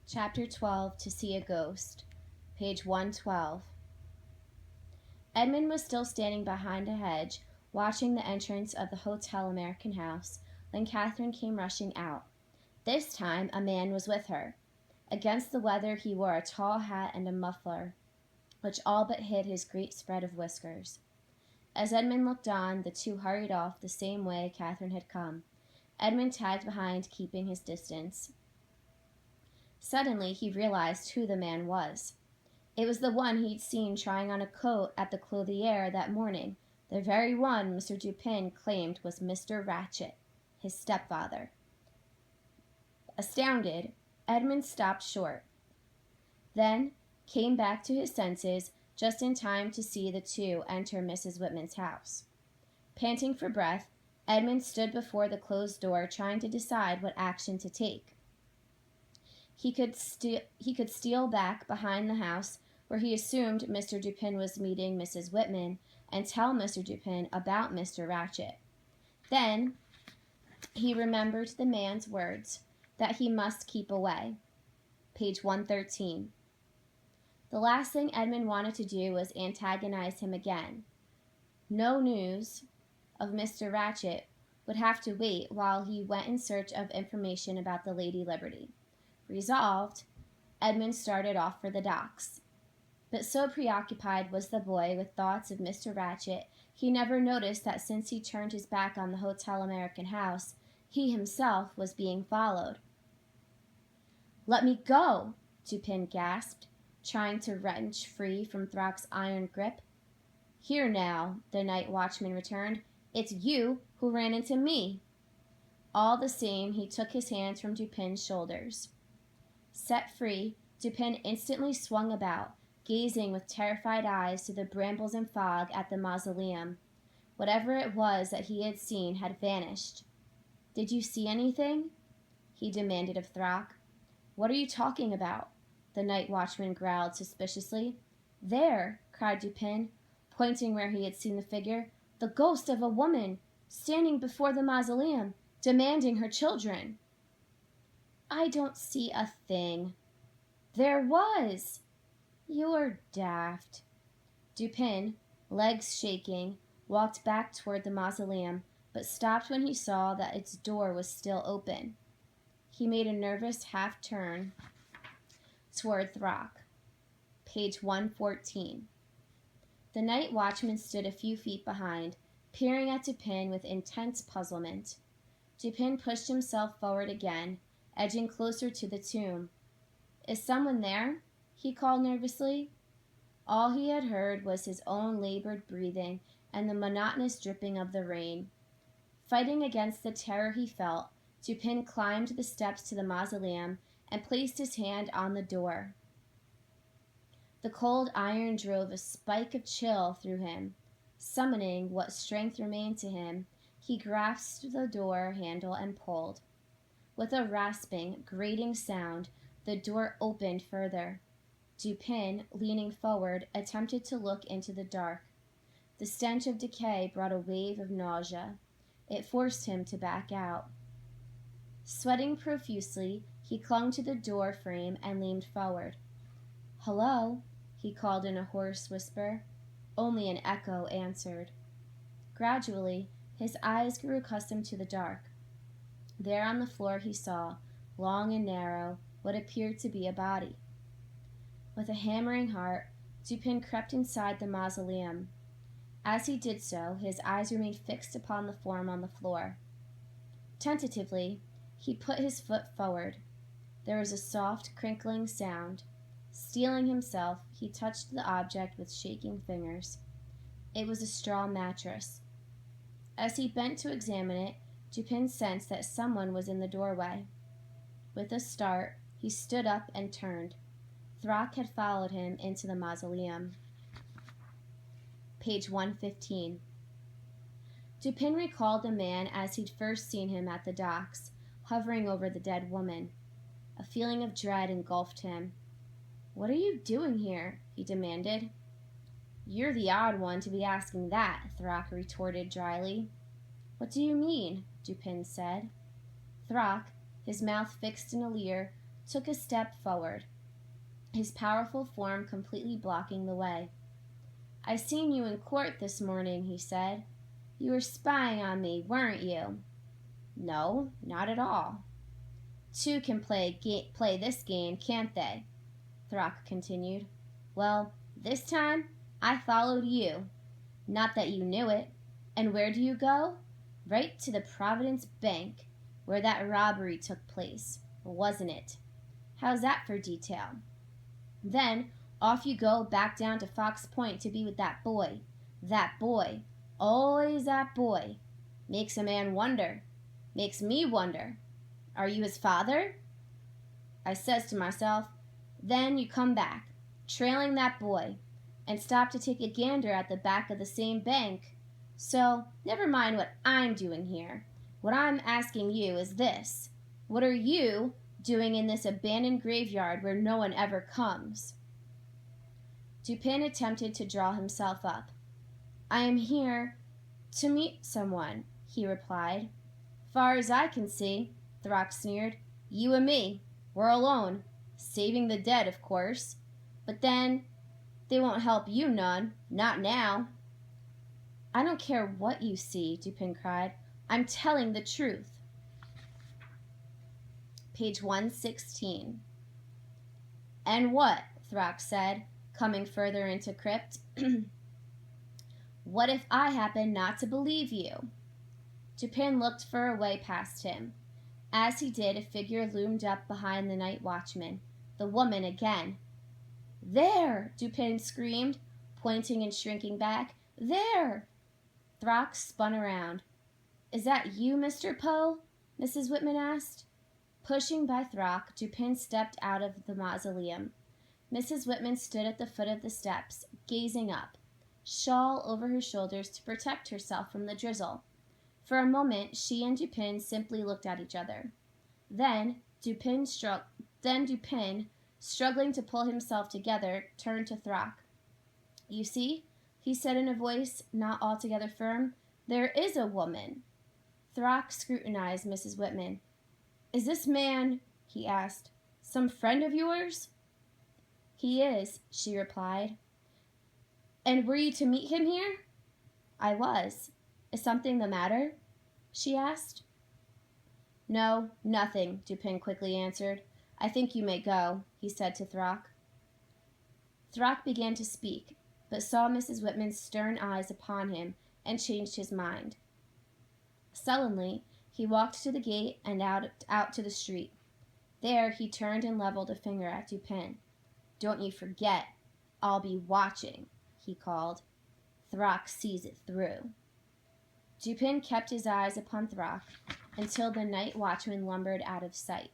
Chapter 12, To See a Ghost, page 112. Edmund was still standing behind a hedge, watching the entrance of the Hotel American House, when Catherine came rushing out. This time a man was with her. Against the weather he wore a tall hat and a muffler, which all but hid his great spread of whiskers. As Edmund looked on, the two hurried off the same way Catherine had come. Edmund tagged behind, keeping his distance. Suddenly he realized who the man was. It was the one he'd seen trying on a coat at the clothier that morning, the very one Mr. Dupin claimed was Mr. Ratchet, his stepfather. Astounded, Edmund stopped short, then came back to his senses just in time to see the two enter Mrs. Whitman's house. Panting for breath, Edmund stood before the closed door trying to decide what action to take. He could steal back behind the house where he assumed Mr. Dupin was meeting Mrs. Whitman and tell Mr. Dupin about Mr. Ratchet. Then he remembered the man's words that he must keep away. Page 113. The last thing Edmund wanted to do was antagonize him again. No news of Mr. Ratchet would have to wait while he went in search of information about the Lady Liberty. Resolved, Edmund started off for the docks. But so preoccupied was the boy with thoughts of Mr. Ratchet, he never noticed that since he turned his back on the Hotel American House, he himself was being followed. "Let me go!" Dupin gasped, trying to wrench free from Throck's iron grip. "Here now," the night watchman returned, "it's you who ran into me." All the same, he took his hands from Dupin's shoulders. Set free, Dupin instantly swung about, gazing with terrified eyes through the brambles and fog at the mausoleum. Whatever it was that he had seen had vanished. "Did you see anything?" he demanded of Throck. "What are you talking about?" the night watchman growled suspiciously. "There!" cried Dupin, pointing where he had seen the figure. "The ghost of a woman, standing before the mausoleum, demanding her children." "I don't see a thing." "There was!" "You're daft." Dupin, legs shaking, walked back toward the mausoleum, but stopped when he saw that its door was still open. He made a nervous half-turn toward Throck. Page 114. The night watchman stood a few feet behind, peering at Dupin with intense puzzlement. Dupin pushed himself forward again, edging closer to the tomb. "Is someone there?" he called nervously. All he had heard was his own labored breathing and the monotonous dripping of the rain. Fighting against the terror he felt, Dupin climbed the steps to the mausoleum and placed his hand on the door. The cold iron drove a spike of chill through him. Summoning what strength remained to him, he grasped the door handle and pulled. With a rasping, grating sound, the door opened further. Dupin, leaning forward, attempted to look into the dark. The stench of decay brought a wave of nausea. It forced him to back out. Sweating profusely, he clung to the door frame and leaned forward. "Hello," he called in a hoarse whisper. Only an echo answered. Gradually, his eyes grew accustomed to the dark. There on the floor he saw, long and narrow, what appeared to be a body. With a hammering heart, Dupin crept inside the mausoleum. As he did so, his eyes remained fixed upon the form on the floor. Tentatively, he put his foot forward. There was a soft, crinkling sound. Steeling himself, he touched the object with shaking fingers. It was a straw mattress. As he bent to examine it, Dupin sensed that someone was in the doorway. With a start, he stood up and turned. Throck had followed him into the mausoleum. Page 115. Dupin recalled the man as he'd first seen him at the docks, hovering over the dead woman. A feeling of dread engulfed him. "What are you doing here?" he demanded. "You're the odd one to be asking that," Throck retorted dryly. "What do you mean?" Dupin said. Throck, his mouth fixed in a leer, took a step forward, his powerful form completely blocking the way. "I seen you in court this morning," he said. "You were spying on me, weren't you?" "No, not at all." "Two can play this game, can't they?" Throck continued. "Well, this time I followed you. Not that you knew it. And where do you go? Right to the Providence Bank, where that robbery took place, wasn't it? How's that for detail? Then off you go back down to Fox Point to be with that boy. That boy. Always that boy. Makes a man wonder. Makes me wonder. Are you his father? I says to myself, then you come back, trailing that boy, and stop to take a gander at the back of the same bank. So, never mind what I'm doing here. What I'm asking you is this. What are you doing in this abandoned graveyard where no one ever comes?" Dupin attempted to draw himself up. "I am here to meet someone," he replied. "Far as I can see," Throck sneered, "you and me. We're alone. Saving the dead, of course. But then, they won't help you none. Not now." "I don't care what you see," Dupin cried. "I'm telling the truth." Page 116. "And what?" Throck said, coming further into crypt. "What if I happen not to believe you?" Dupin looked for a way past him. As he did, a figure loomed up behind the night watchman. The woman again. "There!" Dupin screamed, pointing and shrinking back. "There!" Throck spun around. "Is that you, Mr. Poe?" Mrs. Whitman asked. Pushing by Throck, Dupin stepped out of the mausoleum. Mrs. Whitman stood at the foot of the steps, gazing up, shawl over her shoulders to protect herself from the drizzle. For a moment, she and Dupin simply looked at each other. Then Dupin, struggling to pull himself together, turned to Throck. "You see," he said in a voice not altogether firm, "there is a woman." Throck scrutinized Mrs. Whitman. "Is this man," he asked, "some friend of yours?" "He is," she replied. "And were you to meet him here?" "I was. Is something the matter?" she asked. "No, nothing," Dupin quickly answered. "I think you may go," he said to Throck. Throck began to speak, but saw Mrs. Whitman's stern eyes upon him and changed his mind. Sullenly, he walked to the gate and out to the street. There he turned and leveled a finger at Dupin. "Don't you forget, I'll be watching," he called. "Throck sees it through." Dupin kept his eyes upon Throck until the night watchman lumbered out of sight.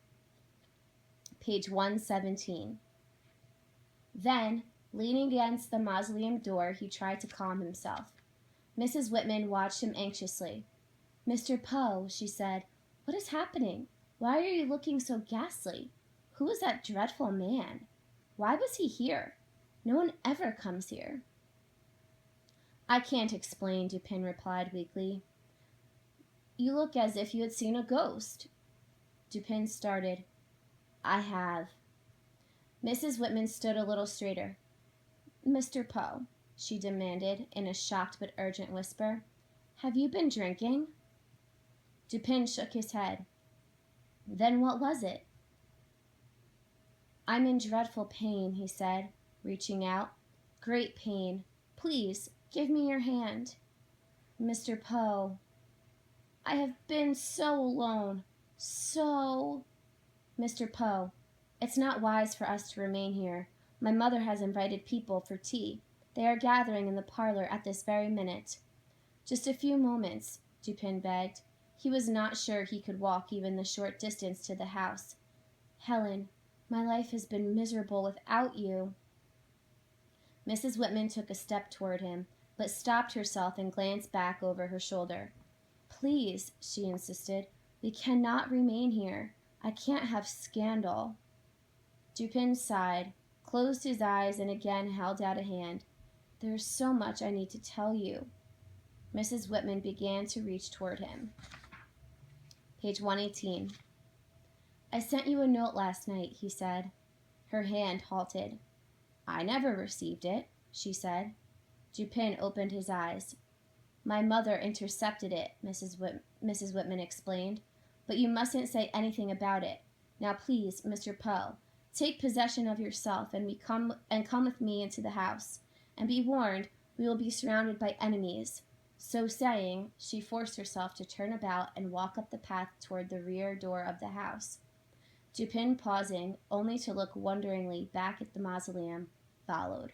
Page 117. Then, leaning against the mausoleum door, he tried to calm himself. Mrs. Whitman watched him anxiously. "Mr. Poe," she said, "what is happening? Why are you looking so ghastly? Who is that dreadful man? Why was he here? No one ever comes here." "I can't explain," Dupin replied weakly. "You look as if you had seen a ghost." Dupin started. "I have." Mrs. Whitman stood a little straighter. "Mr. Poe," she demanded in a shocked but urgent whisper, "have you been drinking?" Dupin shook his head. "Then what was it?" "I'm in dreadful pain," he said, reaching out. "Great pain. Please, give me your hand." "Mr. Poe." "I have been so alone. So—" "Mr. Poe, it's not wise for us to remain here. My mother has invited people for tea. They are gathering in the parlor at this very minute." "Just a few moments," Dupin begged. He was not sure he could walk even the short distance to the house. "Helen, my life has been miserable without you." Mrs. Whitman took a step toward him, but stopped herself and glanced back over her shoulder. "Please," she insisted, "we cannot remain here. I can't have scandal." Dupin sighed, closed his eyes, and again held out a hand. "There is so much I need to tell you." Mrs. Whitman began to reach toward him. Page 118. I sent you a note last night, he said. Her hand halted. I never received it, she said. Dupin opened his eyes. My mother intercepted it, Mrs. Whitman explained. But you mustn't say anything about it. Now please, Mr. Poe, take possession of yourself and come with me into the house. And be warned, we will be surrounded by enemies. So saying, she forced herself to turn about and walk up the path toward the rear door of the house. Dupin, pausing, only to look wonderingly back at the mausoleum, followed.